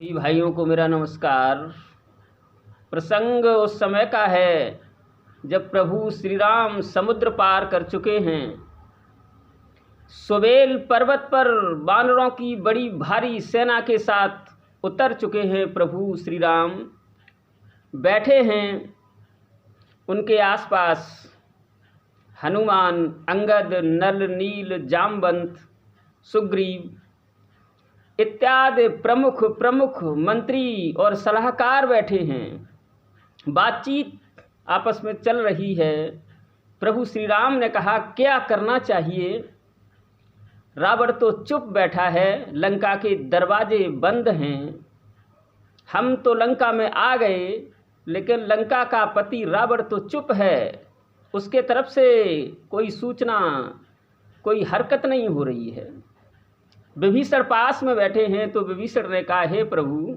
सभी भाइयों को मेरा नमस्कार। प्रसंग उस समय का है जब प्रभु श्री राम समुद्र पार कर चुके हैं। सोबेल पर्वत पर वानरों की बड़ी भारी सेना के साथ उतर चुके हैं। प्रभु श्री राम बैठे हैं, उनके आसपास हनुमान, अंगद, नल, नील, जामवंत, सुग्रीव इत्यादि प्रमुख मंत्री और सलाहकार बैठे हैं। बातचीत आपस में चल रही है। प्रभु श्री राम ने कहा, क्या करना चाहिए? रावण तो चुप बैठा है, लंका के दरवाजे बंद हैं। हम तो लंका में आ गए, लेकिन लंका का पति रावण तो चुप है। उसके तरफ से कोई सूचना, कोई हरकत नहीं हो रही है। विभीषण पास में बैठे हैं, तो विभीषण ने कहा, हे प्रभु,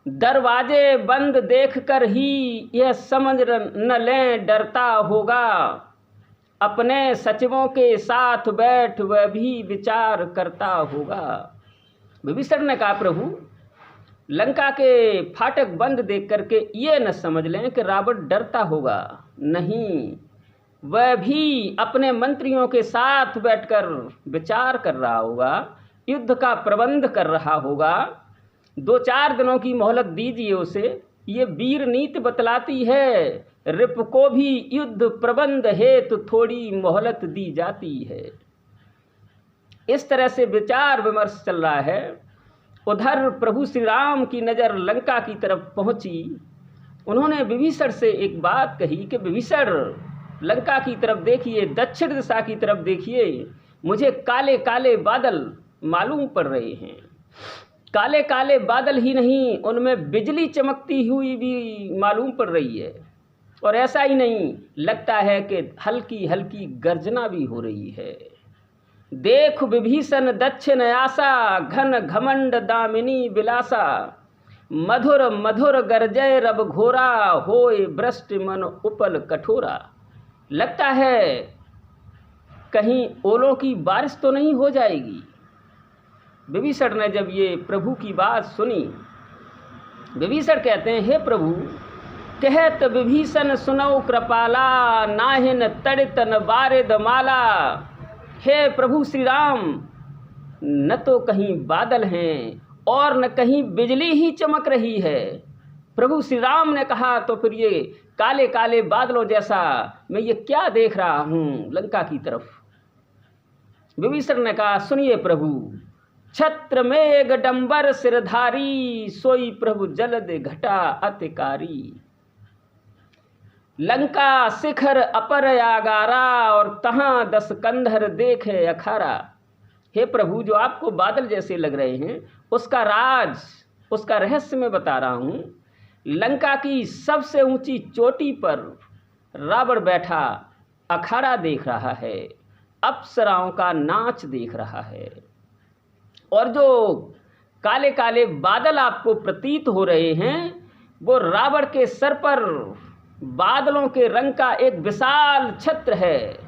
दरवाजे बंद देखकर ही यह समझ न लें डरता होगा। अपने सचिवों के साथ बैठ वह भी विचार करता होगा। विभीषण ने कहा, प्रभु, लंका के फाटक बंद देख करके ये न समझ लें कि रावण डरता होगा। नहीं, वह भी अपने मंत्रियों के साथ बैठकर विचार कर रहा होगा, युद्ध का प्रबंध कर रहा होगा। 2-4 दिनों की मोहलत दीजिए उसे। ये वीर नीति बतलाती है, रिप को भी युद्ध प्रबंध हेतु थोड़ी मोहलत दी जाती है। इस तरह से विचार विमर्श चल रहा है। उधर प्रभु श्री राम की नज़र लंका की तरफ पहुंची। उन्होंने विभीषण से एक बात कही कि विभीषण, लंका की तरफ देखिए, दक्षिण दिशा की तरफ देखिए, मुझे काले काले बादल मालूम पड़ रहे हैं। काले काले बादल ही नहीं, उनमें बिजली चमकती हुई भी मालूम पड़ रही है। और ऐसा ही नहीं, लगता है कि हल्की हल्की गर्जना भी हो रही है। देख विभीषण दक्षिण आशा, घन घमंड दामिनी विलासा। मधुर मधुर गरजय रब घोरा, होए भ्रष्ट मन उपल कठोरा। लगता है कहीं ओलों की बारिश तो नहीं हो जाएगी। विभीषण ने जब ये प्रभु की बात सुनी, विभीषण कहते हैं, हे प्रभु, कहत विभीषण सुनौ कृपाला, नाहिन तड़ित न बारिद माला। हे प्रभु श्री राम, न तो कहीं बादल हैं और न कहीं बिजली ही चमक रही है। प्रभु श्री राम ने कहा, तो फिर ये काले काले बादलों जैसा मैं ये क्या देख रहा हूँ लंका की तरफ? विभीषण ने कहा, सुनिए प्रभु, छत्र मेघ डंबर सिरधारी, सोई प्रभु जलद घटा अतिकारी। लंका शिखर अपर आगारा, और तहाँ 10 कंधर देखे अखारा। हे प्रभु, जो आपको बादल जैसे लग रहे हैं, उसका राज, उसका रहस्य मैं बता रहा हूँ। लंका की सबसे ऊंची चोटी पर रावण बैठा अखाड़ा देख रहा है, अप्सराओं का नाच देख रहा है। और जो काले काले बादल आपको प्रतीत हो रहे हैं, वो रावण के सर पर बादलों के रंग का एक विशाल छत्र है।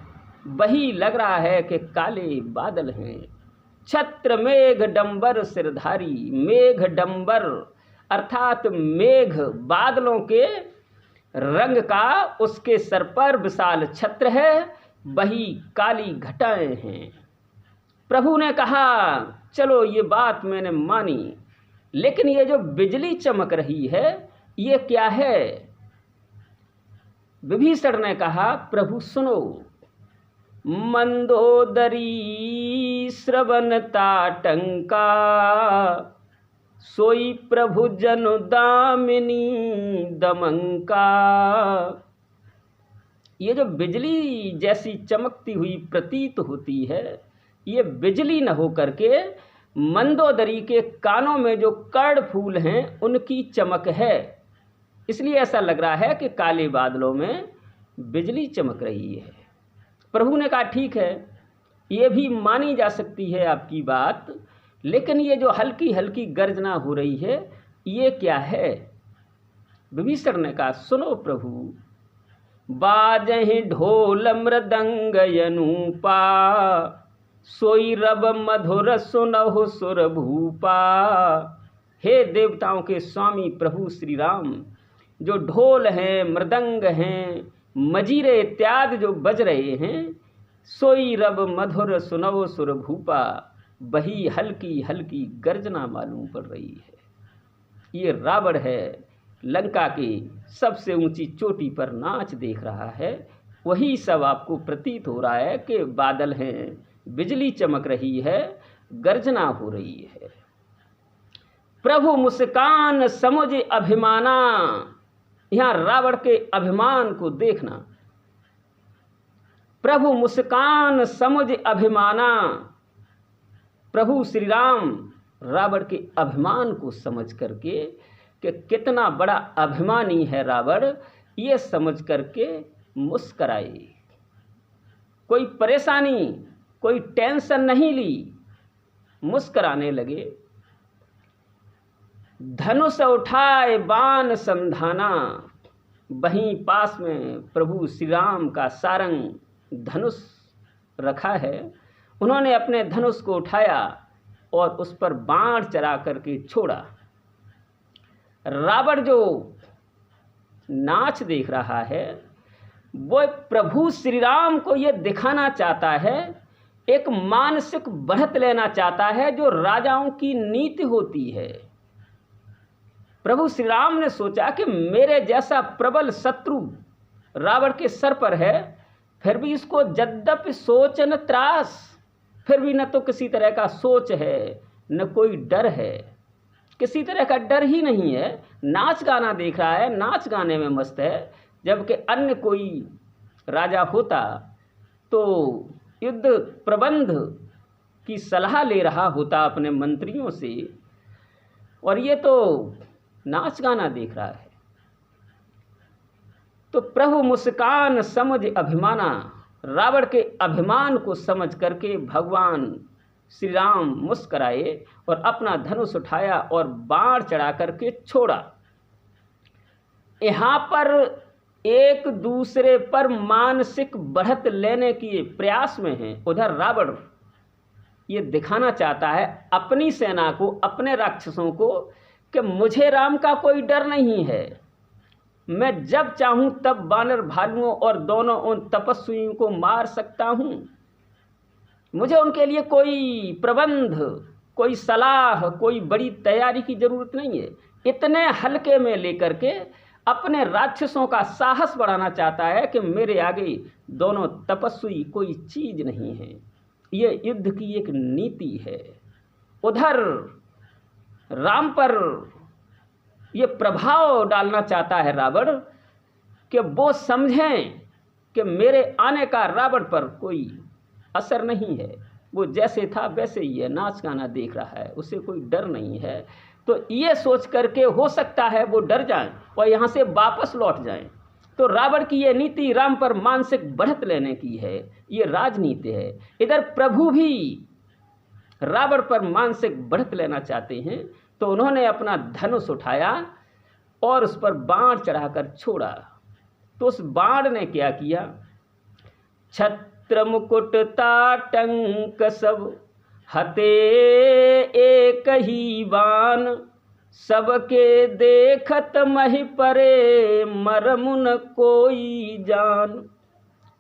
वही लग रहा है कि काले बादल हैं। छत्र मेघ डंबर सिरधारी। मेघ डंबर अर्थात मेघ, बादलों के रंग का उसके सर पर विशाल छत्र है, वही काली घटाएं हैं। प्रभु ने कहा, चलो ये बात मैंने मानी, लेकिन ये जो बिजली चमक रही है, ये क्या है? विभीषण ने कहा, प्रभु सुनो, मंदोदरी श्रवण ताटंका, सोई प्रभु जनु दामिनी दमंका। ये जो बिजली जैसी चमकती हुई प्रतीत होती है, ये बिजली न हो करके मंदोदरी के कानों में जो कर्ण फूल हैं, उनकी चमक है। इसलिए ऐसा लग रहा है कि काले बादलों में बिजली चमक रही है। प्रभु ने कहा, ठीक है, ये भी मानी जा सकती है आपकी बात, लेकिन ये जो हल्की हल्की गर्जना हो रही है, ये क्या है? विभीषण ने कहा, सुनो प्रभु, बाजहि ढोल मृदंग यनूपा, सोई रब मधुर सुनहु सुर भूपा। हे देवताओं के स्वामी प्रभु श्री राम, जो ढोल हैं, मृदंग हैं, मजीरे इत्यादि जो बज रहे हैं, सोई रब मधुर सुनव सुर भूपा, वही हल्की हल्की गर्जना मालूम पड़ रही है। ये रावण है, लंका की सबसे ऊंची चोटी पर नाच देख रहा है। वही सब आपको प्रतीत हो रहा है कि बादल हैं, बिजली चमक रही है, गर्जना हो रही है। प्रभु मुस्कान समुझ अभिमाना, यहाँ रावण के अभिमान को देखना। प्रभु मुस्कान समुझ अभिमाना, प्रभु श्री राम रावण के अभिमान को समझ करके कि कितना बड़ा अभिमानी है रावण, ये समझ करके मुस्कराए। कोई परेशानी, कोई टेंशन नहीं ली, मुस्कराने लगे। धनुष उठाए बाण संधाना, वहीं पास में प्रभु श्री राम का सारंग धनुष रखा है। उन्होंने अपने धनुष को उठाया और उस पर बाण चला करके छोड़ा। रावण जो नाच देख रहा है वो प्रभु श्री राम को ये दिखाना चाहता है, एक मानसिक बढ़त लेना चाहता है जो राजाओं की नीति होती है। प्रभु श्री राम ने सोचा कि मेरे जैसा प्रबल शत्रु रावण के सर पर है, फिर भी इसको यद्यपि सोच न त्रास, फिर भी न तो किसी तरह का सोच है न कोई डर है, किसी तरह का डर ही नहीं है। नाच गाना देख रहा है, नाच गाने में मस्त है। जबकि अन्य कोई राजा होता तो युद्ध प्रबंध की सलाह ले रहा होता अपने मंत्रियों से, और ये तो नाच गाना देख रहा है। तो प्रभु मुस्कान समझ अभिमाना, रावण के अभिमान को समझ करके भगवान श्री राम मुस्कराए और अपना धनुष उठाया और बाण चढ़ा करके छोड़ा। यहाँ पर एक दूसरे पर मानसिक बढ़त लेने के प्रयास में है। उधर रावण ये दिखाना चाहता है अपनी सेना को, अपने राक्षसों को, कि मुझे राम का कोई डर नहीं है, मैं जब चाहूं तब बानर भालुओं और दोनों उन तपस्वियों को मार सकता हूं। मुझे उनके लिए कोई प्रबंध, कोई सलाह, कोई बड़ी तैयारी की जरूरत नहीं है। इतने हल्के में लेकर के अपने राक्षसों का साहस बढ़ाना चाहता है कि मेरे आगे दोनों तपस्वी कोई चीज नहीं है। ये युद्ध की एक नीति है। उधर राम पर ये प्रभाव डालना चाहता है रावण कि वो समझें कि मेरे आने का रावण पर कोई असर नहीं है, वो जैसे था वैसे ही है, नाच गाना देख रहा है, उसे कोई डर नहीं है। तो ये सोच करके हो सकता है वो डर जाएं और यहाँ से वापस लौट जाएं। तो रावण की ये नीति राम पर मानसिक बढ़त लेने की है, ये राजनीति है। इधर प्रभु भी रावण पर मानसिक बढ़त लेना चाहते हैं, तो उन्होंने अपना धनुष उठाया और उस पर बाण चढ़ाकर छोड़ा। तो उस बाण ने क्या किया, छत्र मुकुट ताटंक सब हते एक ही बाण, सबके देखत महि परे मरमुन कोई जान।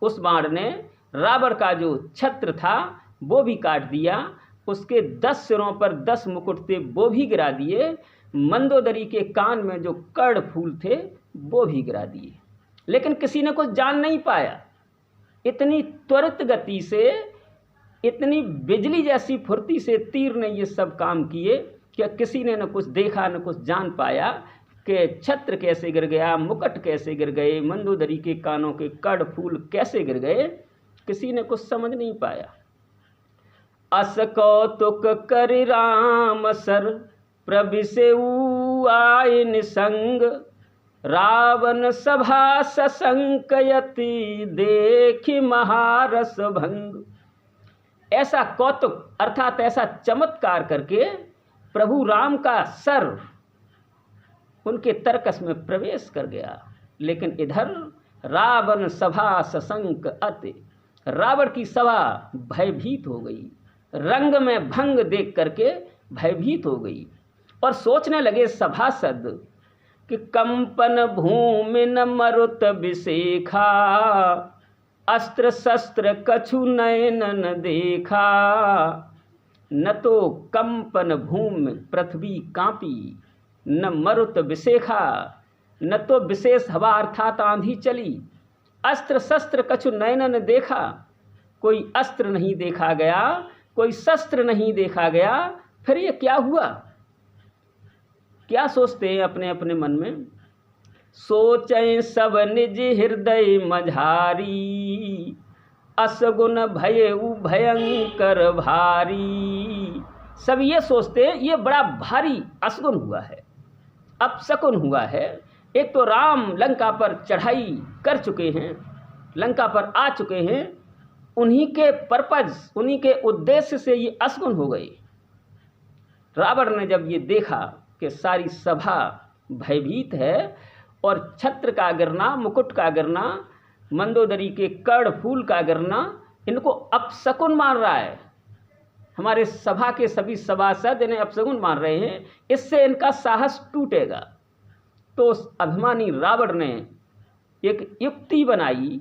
उस बाण ने रावण का जो छत्र था वो भी काट दिया, उसके 10 सिरों पर 10 मुकुट थे वो भी गिरा दिए, मंदोदरी के कान में जो कर्ण फूल थे वो भी गिरा दिए। लेकिन किसी ने कुछ जान नहीं पाया। इतनी त्वरित गति से, इतनी बिजली जैसी फुर्ती से तीर ने ये सब काम किए कि किसी ने न कुछ देखा न कुछ जान पाया कि छत्र कैसे गिर गया, मुकुट कैसे गिर गए, मंदोदरी के कानों के कर्ण फूल कैसे गिर गए, किसी ने कुछ समझ नहीं पाया। अस कौतुक कर राम सर प्रभिसेऊ आय निसंग, रावण सभा ससंकयति देखि महारस भंग। ऐसा कौतुक अर्थात ऐसा चमत्कार करके प्रभु राम का सर उनके तर्कस में प्रवेश कर गया। लेकिन इधर रावण सभा सशंक अति, रावण की सभा भयभीत हो गई, रंग में भंग देख करके भयभीत हो गई। और सोचने लगे सभासद कि कंपन भूमि न मरुत विशेखा, अस्त्र शस्त्र कछु नयन न देखा। न तो कंपन भूमि पृथ्वी कांपी, न मरुत विशेखा, न तो विशेष हवा अर्थात आंधी चली। अस्त्र शस्त्र कछु नयन न देखा, कोई अस्त्र नहीं देखा गया, कोई शस्त्र नहीं देखा गया। फिर ये क्या हुआ? क्या सोचते हैं अपने अपने मन में? सोचें सब निज हृदय मझारी, असगुन भयउ भयंकर भारी। सब ये सोचते हैं ये बड़ा भारी असगुन हुआ है, अपशकुन हुआ है। एक तो राम लंका पर चढ़ाई कर चुके हैं, लंका पर आ चुके हैं, उन्हीं के पर्पज, उन्हीं के उद्देश्य से ये असगुन हो गई। रावण ने जब ये देखा कि सारी सभा भयभीत है और छत्र का गिरना, मुकुट का गिरना, मंदोदरी के कर्ण फूल का गिरना इनको अपशकुन मान रहा है, हमारे सभा के सभी सभासद इन्हें अपशकुन मान रहे हैं, इससे इनका साहस टूटेगा। तो उस अभिमानी रावण ने एक युक्ति बनाई,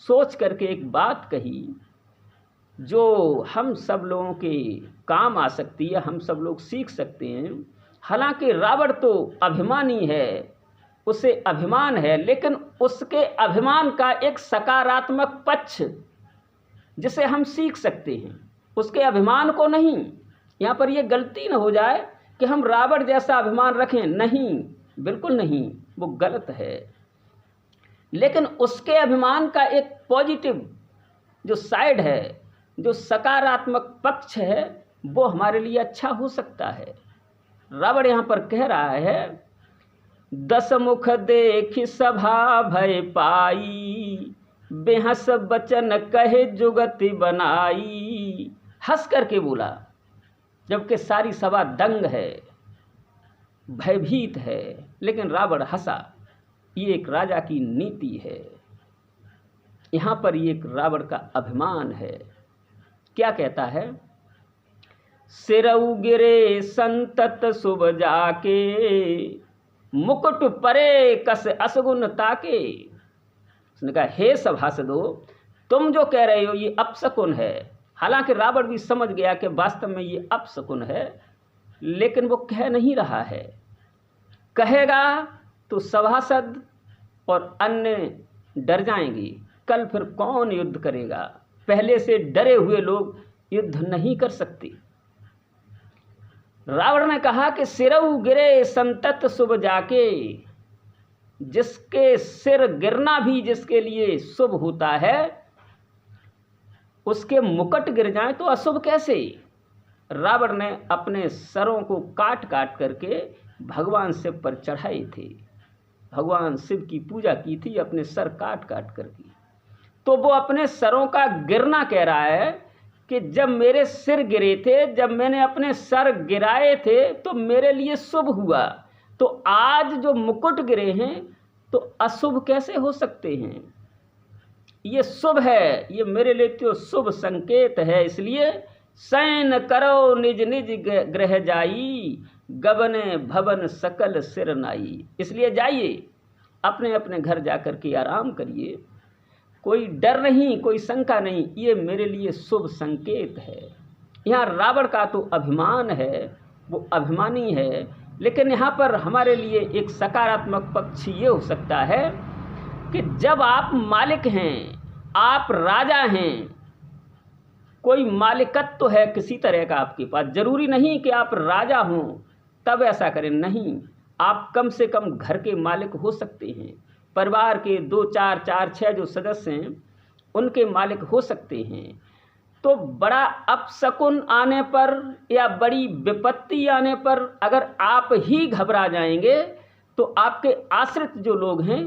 सोच करके एक बात कही जो हम सब लोगों के काम आ सकती है, हम सब लोग सीख सकते हैं। हालांकि रावण तो अभिमानी है, उसे अभिमान है, लेकिन उसके अभिमान का एक सकारात्मक पक्ष जिसे हम सीख सकते हैं, उसके अभिमान को नहीं। यहाँ पर यह गलती न हो जाए कि हम रावण जैसा अभिमान रखें, नहीं, बिल्कुल नहीं, वो गलत है। लेकिन उसके अभिमान का एक पॉजिटिव जो साइड है, जो सकारात्मक पक्ष है, वो हमारे लिए अच्छा हो सकता है। रावण यहाँ पर कह रहा है, दस मुख देखि सभा भय पाई, बेहस बचन कहे जुगति बनाई। हंस करके बोला, जबकि सारी सभा दंग है, भयभीत है, लेकिन रावण हंसा। ये एक राजा की नीति है। यहाँ पर ये एक रावण का अभिमान है। क्या कहता है? सिरऊ गिरे संतत शुभ जाके, मुकुट परे कस असगुन ताके। उसने कहा, हे सभासदो, तुम जो कह रहे हो ये अपशकुन है। हालांकि रावण भी समझ गया कि वास्तव में ये अपशकुन है, लेकिन वो कह नहीं रहा है। कहेगा तो सभासद और अन्य डर जाएंगी। कल फिर कौन युद्ध करेगा? पहले से डरे हुए लोग युद्ध नहीं कर सकते। रावण ने कहा कि सिरऊ गिरे संतत शुभ जाके, जिसके सिर गिरना भी जिसके लिए शुभ होता है, उसके मुकुट गिर जाए तो अशुभ कैसे? रावण ने अपने सरों को काट काट करके भगवान शिव पर चढ़ाए थे, भगवान शिव की पूजा की थी अपने सर काट काट करके। तो वो अपने सरों का गिरना कह रहा है कि जब मेरे सिर गिरे थे, जब मैंने अपने सर गिराए थे तो मेरे लिए शुभ हुआ, तो आज जो मुकुट गिरे हैं तो अशुभ कैसे हो सकते हैं? ये शुभ है, ये मेरे लिए तो शुभ संकेत है। इसलिए शयन करो निज निज गृह जाई, गबने भवन सकल सिर नाई। इसलिए जाइए, अपने अपने घर जाकर के आराम करिए, कोई डर नहीं, कोई शंका नहीं, ये मेरे लिए शुभ संकेत है। यहाँ रावण का तो अभिमान है, वो अभिमानी है, लेकिन यहाँ पर हमारे लिए एक सकारात्मक पक्ष ये हो सकता है कि जब आप मालिक हैं, आप राजा हैं, कोई मालिकत्व है किसी तरह का आपके पास, जरूरी नहीं कि आप राजा हों तब ऐसा करें, नहीं, आप कम से कम घर के मालिक हो सकते हैं, परिवार के 2, 4, 4, 6 जो सदस्य हैं उनके मालिक हो सकते हैं। तो बड़ा अपशकुन आने पर या बड़ी विपत्ति आने पर अगर आप ही घबरा जाएंगे तो आपके आश्रित जो लोग हैं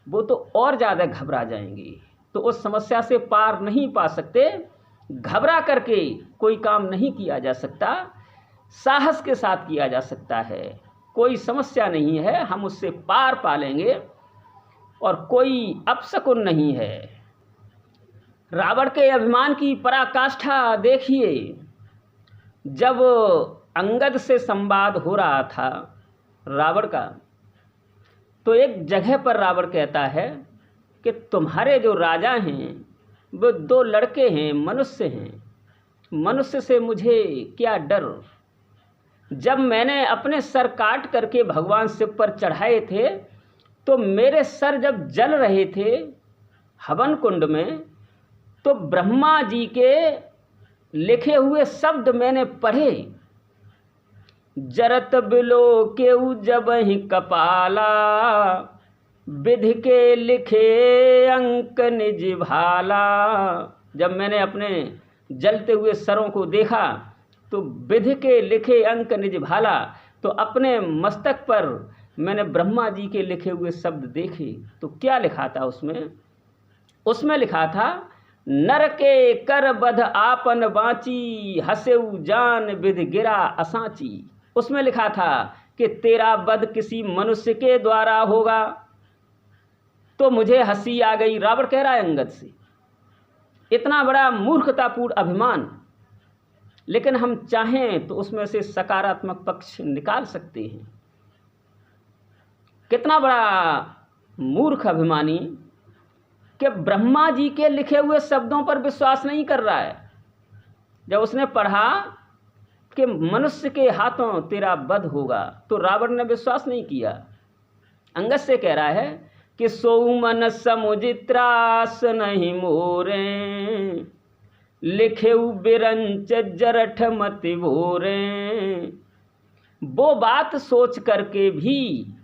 वो तो और ज़्यादा घबरा जाएंगे, तो उस समस्या से पार नहीं पा सकते। घबरा करके कोई काम नहीं किया जा सकता, साहस के साथ किया जा सकता है। कोई समस्या नहीं है, हम उससे पार पा लेंगे और कोई अपशकुन नहीं है। रावण के अभिमान की पराकाष्ठा देखिए। जब अंगद से संवाद हो रहा था रावण का, तो एक जगह पर रावण कहता है कि तुम्हारे जो राजा हैं वो 2 लड़के हैं, मनुष्य हैं, मनुष्य से मुझे क्या डर। जब मैंने अपने सर काट करके भगवान शिव पर चढ़ाए थे तो मेरे सर जब जल रहे थे हवन कुंड में, तो ब्रह्मा जी के लिखे हुए शब्द मैंने पढ़े, जरत बिलो केउ जब ही कपाला, विधि के लिखे अंक निज भाला। जब मैंने अपने जलते हुए सरों को देखा तो विधि के लिखे अंक निज भाला, तो अपने मस्तक पर मैंने ब्रह्मा जी के लिखे हुए शब्द देखे। तो क्या लिखा था उसमें? उसमें लिखा था, नर के कर बध आपन बाँची, हसेउ जान विधि गिरा असाची। उसमें लिखा था कि तेरा वध किसी मनुष्य के द्वारा होगा। तो मुझे हंसी आ गई। रावण कह रहा है अंगद से, इतना बड़ा मूर्खतापूर्ण अभिमान, लेकिन हम चाहें तो उसमें से सकारात्मक पक्ष निकाल सकते हैं। कितना बड़ा मूर्ख अभिमानी कि ब्रह्मा जी के लिखे हुए शब्दों पर विश्वास नहीं कर रहा है। जब उसने पढ़ा कि मनुष्य के हाथों तेरा वध होगा तो रावण ने विश्वास नहीं किया। अंगद से कह रहा है कि सोमन समुझ त्रास नहीं मोरे, लिखे बिरंच जरठ मति भोरे। वो बात सोच करके भी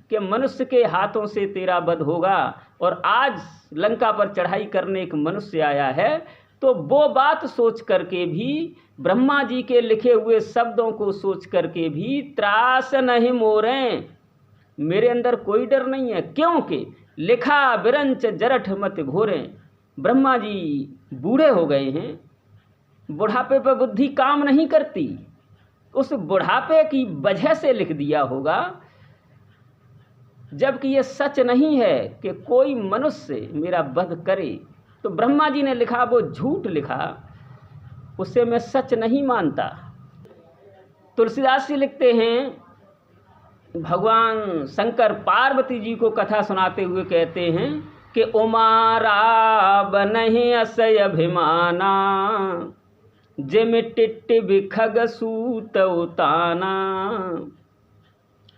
कि मनुष्य के हाथों से तेरा वध होगा, और आज लंका पर चढ़ाई करने एक मनुष्य आया है, तो वो बात सोच करके भी, ब्रह्मा जी के लिखे हुए शब्दों को सोच करके भी त्रास नहीं मोरे, मेरे अंदर कोई डर नहीं है, क्योंकि लिखा बिरंच जरठ मत घोरे। ब्रह्मा जी बूढ़े हो गए हैं, बुढ़ापे पर बुद्धि काम नहीं करती, उस बुढ़ापे की वजह से लिख दिया होगा, जबकि ये सच नहीं है कि कोई मनुष्य मेरा वध करे। तो ब्रह्मा जी ने लिखा वो झूठ लिखा, उससे मैं सच नहीं मानता। तुलसीदास जी लिखते हैं, भगवान शंकर पार्वती जी को कथा सुनाते हुए कहते हैं कि उमारा बनहि असय अभिमाना, जिम टिट्टिभि खग सूत उताना।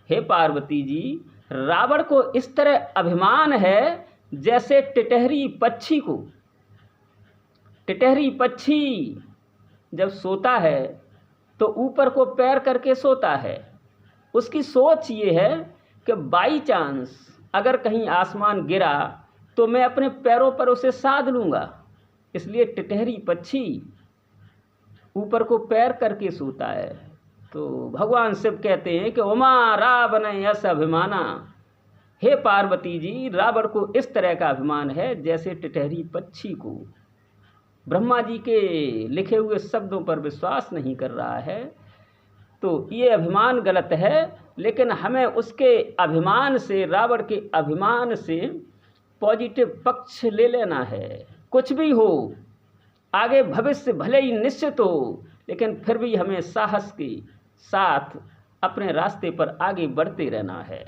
हे पार्वती जी, रावण को इस तरह अभिमान है जैसे टिटहरी पक्षी को। टिटहरी पक्षी जब सोता है तो ऊपर को पैर करके सोता है। उसकी सोच ये है कि बाई चांस अगर कहीं आसमान गिरा तो मैं अपने पैरों पर उसे साध लूँगा, इसलिए टिटहरी पक्षी ऊपर को पैर करके सोता है। तो भगवान शिव कहते हैं कि उमा रावण यस अभिमाना। हे पार्वती जी, रावण को इस तरह का अभिमान है जैसे टिटहरी पक्षी को। ब्रह्मा जी के लिखे हुए शब्दों पर विश्वास नहीं कर रहा है, तो ये अभिमान गलत है। लेकिन हमें उसके अभिमान से, रावण के अभिमान से पॉजिटिव पक्ष ले लेना है। कुछ भी हो, आगे भविष्य भले ही निश्चित हो, लेकिन फिर भी हमें साहस के साथ अपने रास्ते पर आगे बढ़ते रहना है।